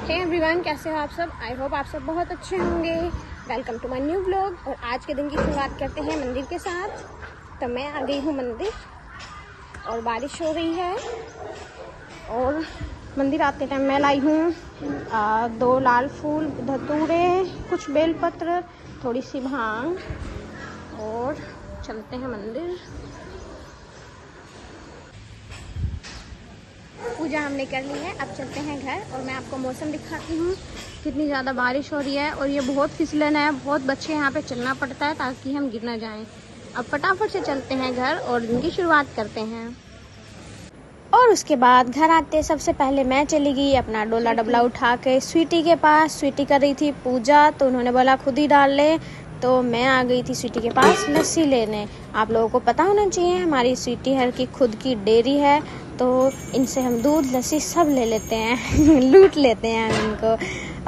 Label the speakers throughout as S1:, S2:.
S1: Hey everyone, कैसे हो आप सब। आई होप आप सब बहुत अच्छे होंगे। Welcome to my new vlog. और आज के दिन की शुरुआत करते हैं मंदिर के साथ। तो मैं आ गई हूँ मंदिर और बारिश हो रही है। और मंदिर आते टाइम मैं लाई हूँ 2 लाल फूल, धतूरे, कुछ बेलपत्र, थोड़ी सी भांग। और चलते हैं मंदिर। पूजा हमने कर ली है, अब चलते हैं घर। और मैं आपको मौसम दिखाती हूँ, कितनी ज़्यादा बारिश हो रही है। और ये बहुत फिसलन है, बहुत बच्चे यहाँ पे चलना पड़ता है ताकि हम गिर ना जाएं। अब फटाफट से चलते हैं घर और दिन की शुरुआत करते हैं। और उसके बाद घर आते सबसे पहले मैं चली गई अपना डोला डबला उठा के स्वीटी के पास। स्वीटी कर रही थी पूजा, तो उन्होंने बोला खुद ही डाल ले। तो मैं आ गई थी स्वीटी के पास लस्सी लेने। आप लोगों को पता होना चाहिए, हमारी स्वीटी हर की खुद की डेयरी है, तो इनसे हम दूध लस्सी सब ले लेते हैं लूट लेते हैं इनको।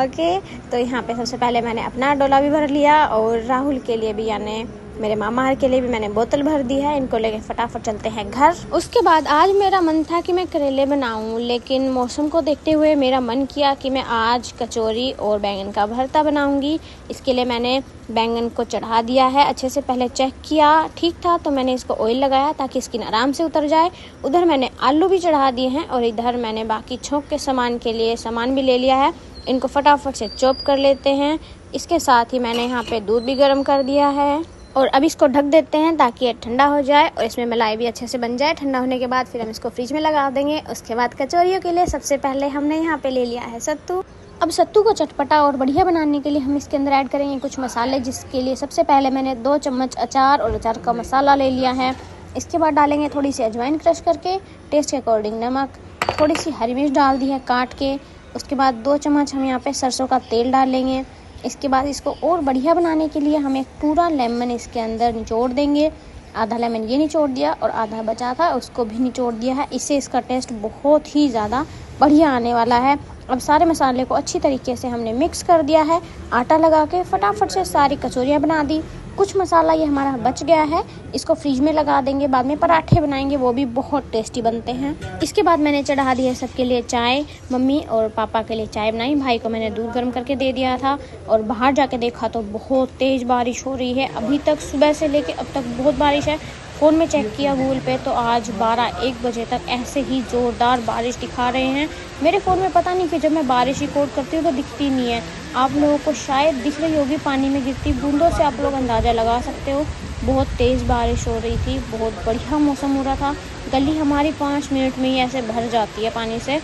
S1: ओके, तो यहाँ पे सबसे पहले मैंने अपना डोला भी भर लिया और राहुल के लिए भी, यानी मेरे मामा हर के लिए भी मैंने बोतल भर दी है। इनको लेके फटाफट चलते हैं घर। उसके बाद आज मेरा मन था कि मैं करेले बनाऊं, लेकिन मौसम को देखते हुए मेरा मन किया कि मैं आज कचौरी और बैंगन का भरता बनाऊंगी। इसके लिए मैंने बैंगन को चढ़ा दिया है, अच्छे से पहले चेक किया, ठीक था तो मैंने इसको ऑयल लगाया ताकि स्किन आराम से उतर जाए। उधर मैंने आलू भी चढ़ा दिए हैं और इधर मैंने बाकी छोंक के सामान के लिए सामान भी ले लिया है। इनको फटाफट से चॉप कर लेते हैं। इसके साथ ही मैंने यहाँ पे दूध भी गर्म कर दिया है और अब इसको ढक देते हैं ताकि ये ठंडा हो जाए और इसमें मलाई भी अच्छे से बन जाए। ठंडा होने के बाद फिर हम इसको फ्रिज में लगा देंगे। उसके बाद कचौरियों के लिए सबसे पहले हमने यहाँ पे ले लिया है सत्तू। अब सत्तू को चटपटा और बढ़िया बनाने के लिए हम इसके अंदर ऐड करेंगे कुछ मसाले, जिसके लिए सबसे पहले मैंने 2 चम्मच अचार और अचार का मसाला ले लिया है। इसके बाद डालेंगे थोड़ी सी अजवाइन क्रश करके, टेस्ट के अकॉर्डिंग नमक, थोड़ी सी हरी मिर्च डाल दी है काट के। उसके बाद 2 चम्मच हम यहाँ पे सरसों का तेल डाल लेंगे। इसके बाद इसको और बढ़िया बनाने के लिए हम एक पूरा लेमन इसके अंदर निचोड़ देंगे। आधा लेमन ये निचोड़ दिया और आधा बचा था उसको भी निचोड़ दिया है। इससे इसका टेस्ट बहुत ही ज़्यादा बढ़िया आने वाला है। अब सारे मसाले को अच्छी तरीके से हमने मिक्स कर दिया है। आटा लगा के फटाफट से सारी कचौरियाँ बना दी। कुछ मसाला ये हमारा बच गया है, इसको फ्रिज में लगा देंगे, बाद में पराठे बनाएंगे, वो भी बहुत टेस्टी बनते हैं। इसके बाद मैंने चढ़ा दी है सबके लिए चाय। मम्मी और पापा के लिए चाय बनाई, भाई को मैंने दूध गर्म करके दे दिया था। और बाहर जाके देखा तो बहुत तेज़ बारिश हो रही है। अभी तक सुबह से लेके अब तक बहुत बारिश है। फ़ोन में चेक किया गूगल पे तो आज 12-1 बजे तक ऐसे ही ज़ोरदार बारिश दिखा रहे हैं। मेरे फ़ोन में पता नहीं कि जब मैं बारिश रिकॉर्ड करती हूँ तो दिखती नहीं है। आप लोगों को शायद दिख रही होगी, पानी में गिरती बूंदों से आप लोग अंदाज़ा लगा सकते हो। बहुत तेज़ बारिश हो रही थी, बहुत बढ़िया मौसम हो रहा था। गली हमारी 5 मिनट में ही ऐसे भर जाती है पानी से।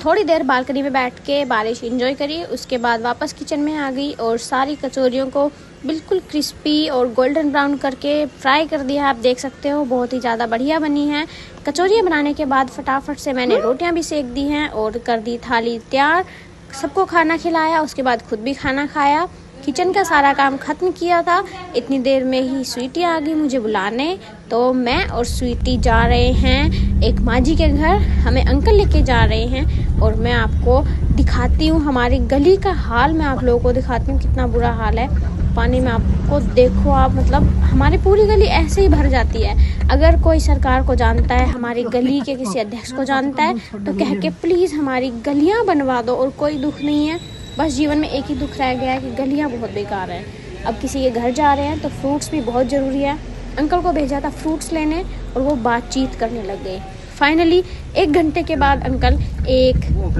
S1: थोड़ी देर बालकनी में बैठ के बारिश एंजॉय करी। उसके बाद वापस किचन में आ गई और सारी कचौरियों को बिल्कुल क्रिस्पी और गोल्डन ब्राउन करके फ्राई कर दिया। आप देख सकते हो बहुत ही ज़्यादा बढ़िया बनी है। कचौरियाँ बनाने के बाद फटाफट से मैंने रोटियां भी सेक दी हैं और कर दी थाली तैयार। सबको खाना खिलाया, उसके बाद खुद भी खाना खाया। किचन का सारा काम खत्म किया था। इतनी देर में ही स्वीटी आ गई मुझे बुलाने। तो मैं और स्वीटी जा रहे हैं एक माजी के घर, हमें अंकल लेके जा रहे हैं। और मैं आपको दिखाती हूँ हमारी गली का हाल, मैं आप लोगों को दिखाती हूँ कितना बुरा हाल है पानी में। आपको देखो आप, मतलब हमारी पूरी गली ऐसे ही भर जाती है। अगर कोई सरकार को जानता है, हमारी गली के किसी अध्यक्ष को जानता है, तो कह के प्लीज़ हमारी गलियाँ बनवा दो। और कोई दुख नहीं है, बस जीवन में एक ही दुख रह गया है कि गलियाँ बहुत बेकार हैं। अब किसी के घर जा रहे हैं तो फ्रूट्स भी बहुत ज़रूरी है। अंकल को भेजा था फ्रूट्स लेने और वो बातचीत करने लग गए। फाइनली 1 घंटे के बाद अंकल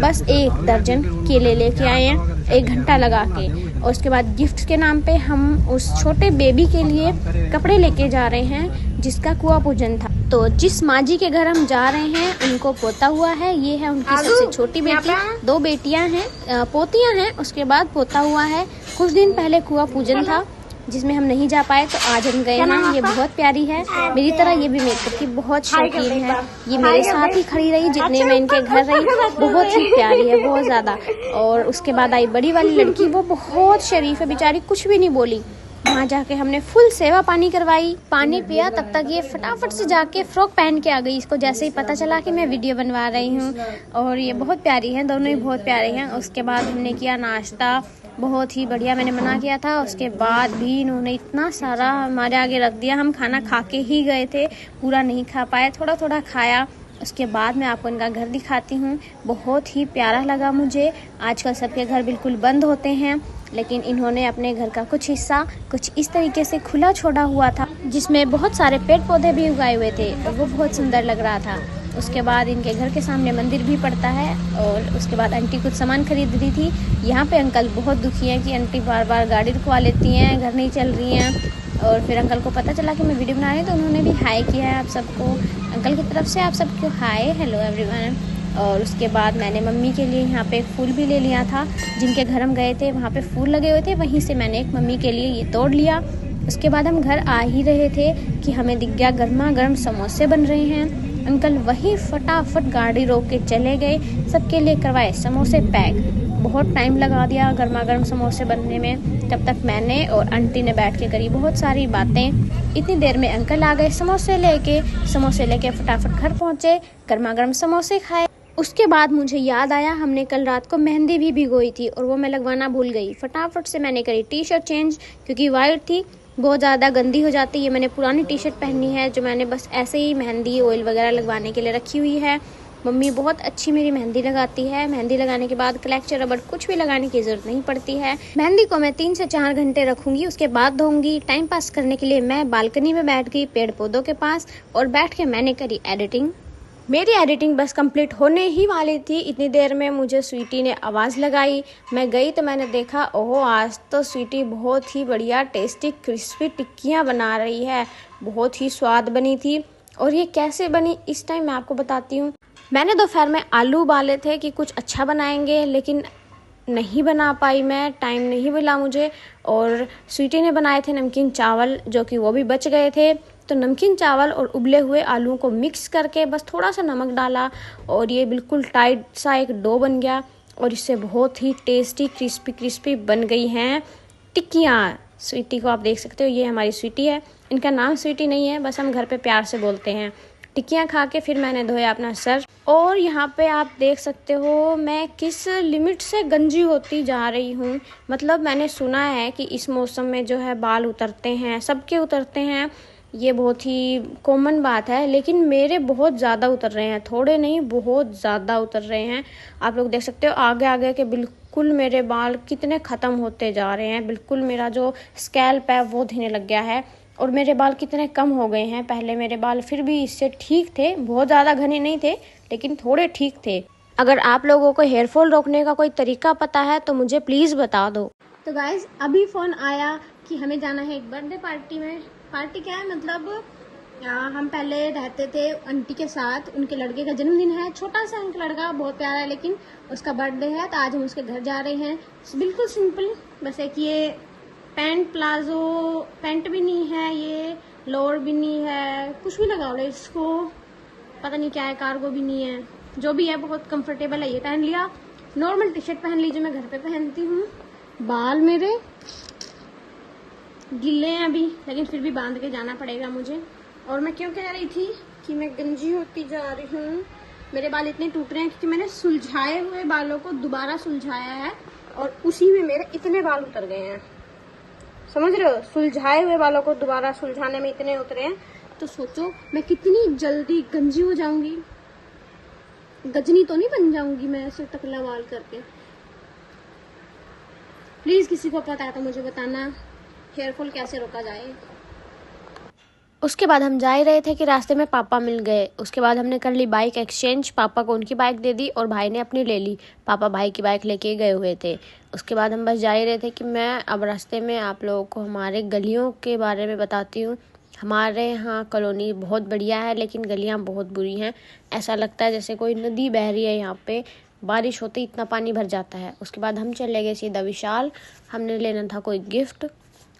S1: बस 1 दर्जन केले लेके आए हैं, 1 घंटा लगा के। और उसके बाद गिफ्ट के नाम पे हम उस छोटे बेबी के लिए कपड़े लेके जा रहे हैं जिसका कुआं पूजन था। तो जिस माजी के घर हम जा रहे हैं उनको पोता हुआ है, ये है उनकी सबसे छोटी बेटी। 2 बेटियां हैं, पोतियां हैं, उसके बाद पोता हुआ है। कुछ दिन पहले कुआं पूजन था जिसमें हम नहीं जा पाए, तो आज हम गए हैं। ये बहुत प्यारी है, मेरी तरह ये भी मेकअप की बहुत शौकीन है। ये मेरे साथ ही खड़ी रही जितने मैं इनके घर रही, बहुत ही प्यारी है, बहुत ज़्यादा। और उसके बाद आई बड़ी वाली लड़की, वो बहुत शरीफ है बेचारी, कुछ भी नहीं बोली। वहाँ जाके हमने फुल सेवा पानी करवाई, पानी पिया। तब तक ये फटाफट से जाके फ्रॉक पहन के आ गई। इसको जैसे ही पता चला कि मैं वीडियो बनवा रही हूँ। और ये बहुत प्यारी है, दोनों ही बहुत प्यारे हैं। उसके बाद हमने किया नाश्ता, बहुत ही बढ़िया मैंने मना किया था। उसके बाद भी इन्होंने इतना सारा हमारे आगे रख दिया। हम खाना खा के ही गए थे, पूरा नहीं खा पाए, थोड़ा थोड़ा खाया। उसके बाद मैं आपको इनका घर दिखाती हूँ। बहुत ही प्यारा लगा मुझे। आजकल सबके घर बिल्कुल बंद होते हैं, लेकिन इन्होंने अपने घर का कुछ हिस्सा कुछ इस तरीके से खुला छोड़ा हुआ था, जिसमें बहुत सारे पेड़ पौधे भी उगाए हुए थे और वो बहुत सुंदर लग रहा था। उसके बाद इनके घर के सामने मंदिर भी पड़ता है। और उसके बाद आंटी कुछ सामान खरीद रही थी। यहाँ पे अंकल बहुत दुखी हैं कि आंटी बार बार गाड़ी रुकवा लेती हैं, घर नहीं चल रही हैं। और फिर अंकल को पता चला कि मैं वीडियो बना रही हूँ, तो उन्होंने भी हाय किया है आप सबको। अंकल की तरफ से आप सबको हाय, हेलो एवरीवन। और उसके बाद मैंने मम्मी के लिए यहाँ पे एक फूल भी ले लिया था। जिनके घर हम गए थे वहाँ पे फूल लगे हुए थे, वहीं से मैंने एक मम्मी के लिए ये तोड़ लिया। उसके बाद हम घर आ ही रहे थे कि हमें दिख गया गर्मा गर्म समोसे बन रहे हैं। अंकल वही फटाफट गाड़ी रोक के चले गए, सबके लिए करवाए समोसे पैक। बहुत टाइम लगा दिया गर्मा गर्म समोसे बनने में। तब तक मैंने और आंटी ने बैठ के करी बहुत सारी बातें। इतनी देर में अंकल आ गए समोसे लेके फटाफट घर पहुंचे, गर्मा गर्म समोसे खाए। उसके बाद मुझे याद आया हमने कल रात को मेहंदी भी भिगोई थी और वो मैं लगवाना भूल गई। फटाफट से मैंने करी टी शर्ट चेंज, क्योंकि वाइट थी, बहुत ज़्यादा गंदी हो जाती है। ये मैंने पुरानी टी शर्ट पहनी है जो मैंने बस ऐसे ही मेहंदी ऑयल वगैरह लगवाने के लिए रखी हुई है। मम्मी बहुत अच्छी मेरी मेहंदी लगाती है। मेहंदी लगाने के बाद क्लैचर रबड़ कुछ भी लगाने की ज़रूरत नहीं पड़ती है। मेहंदी को मैं 3 से 4 घंटे रखूंगी, उसके बाद धोऊंगी। टाइम पास करने के लिए मैं बालकनी में बैठ गई पेड़ पौधों के पास और बैठ के मैंने करी एडिटिंग। मेरी एडिटिंग बस कंप्लीट होने ही वाली थी। इतनी देर में मुझे स्वीटी ने आवाज़ लगाई। मैं गई तो मैंने देखा, ओह आज तो स्वीटी बहुत ही बढ़िया टेस्टी क्रिस्पी टिक्कियाँ बना रही है। बहुत ही स्वाद बनी थी। और ये कैसे बनी इस टाइम मैं आपको बताती हूँ। मैंने दोपहर में आलू उबाले थे कि कुछ अच्छा बनाएंगे, लेकिन नहीं बना पाई मैं, टाइम नहीं मिला मुझे। और स्वीटी ने बनाए थे नमकीन चावल, जो कि वो भी बच गए थे। तो नमकीन चावल और उबले हुए आलूओं को मिक्स करके बस थोड़ा सा नमक डाला और ये बिल्कुल टाइट सा एक डो बन गया। और इससे बहुत ही टेस्टी क्रिस्पी बन गई हैं टिक्कियाँ। स्वीटी को आप देख सकते हो, ये हमारी स्वीटी है। इनका नाम स्वीटी नहीं है, बस हम घर पे प्यार से बोलते हैं। टिक्कियाँ खा के फिर मैंने धोया अपना सर। और यहाँ पे आप देख सकते हो मैं किस लिमिट से गंजी होती जा रही हूँ। मतलब मैंने सुना है कि इस मौसम में जो है बाल उतरते हैं, सबके उतरते हैं, ये बहुत ही कॉमन बात है। लेकिन मेरे बहुत ज़्यादा उतर रहे हैं, थोड़े नहीं बहुत ज़्यादा उतर रहे हैं। आप लोग देख सकते हो आगे आगे के बिल्कुल मेरे बाल कितने ख़त्म होते जा रहे हैं। बिल्कुल मेरा जो स्कैल्प है वो धीने लग गया है। और मेरे बाल कितने कम हो गए हैं। पहले मेरे बाल फिर भी इससे ठीक थे, बहुत ज़्यादा घने नहीं थे, लेकिन थोड़े ठीक थे। अगर आप लोगों को हेयर फॉल रोकने का कोई तरीका पता है तो मुझे प्लीज़ बता दो। तो गाइज अभी फ़ोन आया कि हमें जाना है एक बर्थडे पार्टी में। पार्टी क्या है मतलब, हम पहले रहते थे आंटी के साथ, उनके लड़के का जन्मदिन है, छोटा सा उनका लड़का बहुत प्यारा है, लेकिन उसका बर्थडे है तो आज हम उसके घर जा रहे हैं। बिल्कुल सिंपल, बस एक ये पैंट प्लाजो, पैंट भी नहीं है, ये लोअर भी नहीं है, कुछ भी लगा लो इसको, पता नहीं क्या है, कार्गो भी नहीं है, जो भी है बहुत कंफर्टेबल है, ये पहन लिया। नॉर्मल टी शर्ट पहन ली जो मैं घर पे पहनती हूँ। बाल मेरे गिले हैं अभी, लेकिन फिर भी बांध के जाना पड़ेगा मुझे। और मैं क्यों कह रही थी कि मैं गंजी होती जा रही हूँ, मेरे बाल इतने टूट रहे हैं क्योंकि मैंने सुलझाए हुए बालों को दोबारा सुलझाया है और उसी में मेरे इतने बाल उतर गए हैं। समझ रहे हो, सुलझाए हुए बालों को दोबारा सुलझाने में इतने उतरे हैं। तो सोचो मैं कितनी जल्दी गंजी हो जाऊंगी। गजनी तो नहीं बन जाऊंगी मैं ऐसे टकला बाल करके। प्लीज किसी को पता है तो मुझे बताना, हेयर फॉल कैसे रोका जाए। उसके बाद हम जा ही रहे थे कि रास्ते में पापा मिल गए। उसके बाद हमने कर ली बाइक एक्सचेंज, पापा को उनकी बाइक दे दी और भाई ने अपनी ले ली। पापा भाई की बाइक लेके गए हुए थे। उसके बाद हम बस जा ही रहे थे कि मैं अब रास्ते में आप लोगों को हमारे गलियों के बारे में बताती हूँ। हमारे यहाँ कॉलोनी बहुत बढ़िया है, लेकिन गलियाँ बहुत बुरी हैं। ऐसा लगता है जैसे कोई नदी बह रही है यहाँ पे, बारिश होते इतना पानी भर जाता है। उसके बाद हम चले गए सीधा विशाल, हमने लेना था कोई गिफ्ट।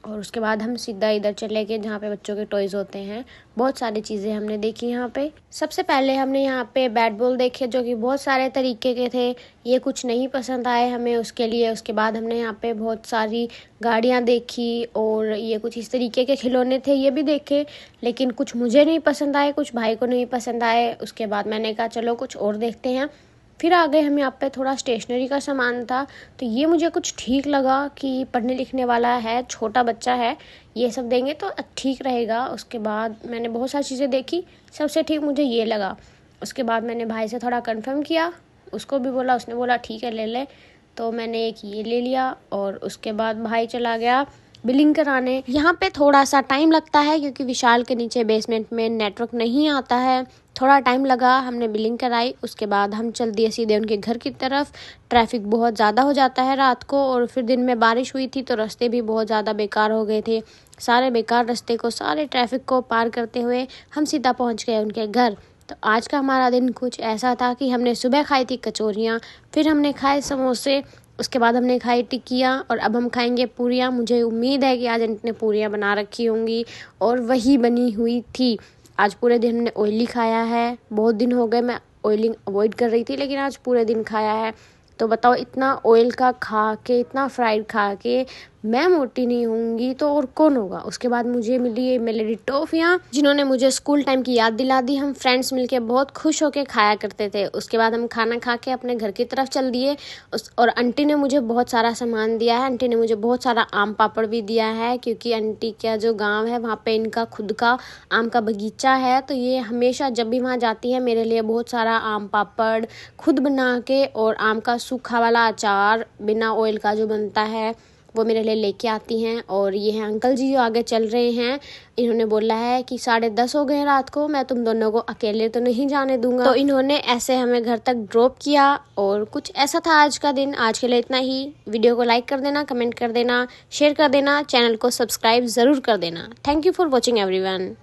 S1: और उसके बाद हम सीधा इधर चले गए जहाँ पे बच्चों के टॉयज़ होते हैं। बहुत सारी चीज़ें हमने देखी यहाँ पे। सबसे पहले हमने यहाँ पे बैट बॉल देखे जो कि बहुत सारे तरीके के थे। ये कुछ नहीं पसंद आए हमें उसके लिए। उसके बाद हमने यहाँ पे बहुत सारी गाड़ियाँ देखी और ये कुछ इस तरीके के खिलौने थे, ये भी देखे, लेकिन कुछ मुझे नहीं पसंद आए, कुछ भाई को नहीं पसंद आए। उसके बाद मैंने कहा चलो कुछ और देखते हैं। फिर आगे हम यहाँ पे थोड़ा स्टेशनरी का सामान था, तो ये मुझे कुछ ठीक लगा कि पढ़ने लिखने वाला है, छोटा बच्चा है, ये सब देंगे तो ठीक रहेगा। उसके बाद मैंने बहुत सारी चीज़ें देखी, सबसे ठीक मुझे ये लगा। उसके बाद मैंने भाई से थोड़ा कंफर्म किया, उसको भी बोला, उसने बोला ठीक है ले ले, तो मैंने एक ये ले लिया। और उसके बाद भाई चला गया बिलिंग कराने। यहाँ पे थोड़ा सा टाइम लगता है क्योंकि विशाल के नीचे बेसमेंट में नेटवर्क नहीं आता है, थोड़ा टाइम लगा। हमने बिलिंग कराई, उसके बाद हम चल दिए सीधे उनके घर की तरफ। ट्रैफिक बहुत ज़्यादा हो जाता है रात को, और फिर दिन में बारिश हुई थी तो रास्ते भी बहुत ज़्यादा बेकार हो गए थे। सारे बेकार रास्ते को, सारे ट्रैफिक को पार करते हुए हम सीधा पहुँच गए उनके घर। तो आज का हमारा दिन कुछ ऐसा था कि हमने सुबह खाई थी कचौरियाँ, फिर हमने खाए समोसे, उसके बाद हमने खाई टिक्कियाँ, और अब हम खाएंगे पूरियाँ। मुझे उम्मीद है कि आज आंटी ने पूरियाँ बना रखी होंगी, और वही बनी हुई थी। आज पूरे दिन हमने ऑयली खाया है, बहुत दिन हो गए मैं ऑयलिंग अवॉइड कर रही थी, लेकिन आज पूरे दिन खाया है। तो बताओ, इतना ऑयल का खा के, इतना फ्राइड खा के मैं मोटी नहीं होंगी तो और कौन होगा। उसके बाद मुझे मिली ये मेलेडी टॉफियाँ, जिन्होंने मुझे स्कूल टाइम की याद दिला दी। हम फ्रेंड्स मिलके बहुत खुश होके खाया करते थे। उसके बाद हम खाना खा के अपने घर की तरफ चल दिए, और आंटी ने मुझे बहुत सारा सामान दिया है। आंटी ने मुझे बहुत सारा आम पापड़ भी दिया है, क्योंकि आंटी का जो गाँव है वहाँ पे इनका खुद का आम का बगीचा है, तो ये हमेशा जब भी वहाँ जाती है मेरे लिए बहुत सारा आम पापड़ खुद बना के, और आम का सूखा वाला अचार बिना ऑयल का जो बनता है वो मेरे लिए लेके आती हैं। और ये हैं अंकल जी जो आगे चल रहे हैं। इन्होंने बोला है कि 10:30 हो गए रात को, मैं तुम दोनों को अकेले तो नहीं जाने दूंगा। तो इन्होंने ऐसे हमें घर तक ड्रॉप किया, और कुछ ऐसा था आज का दिन। आज के लिए इतना ही। वीडियो को लाइक कर देना, कमेंट कर देना, शेयर कर देना, चैनल को सब्सक्राइब ज़रूर कर देना। Thank you for watching everyone.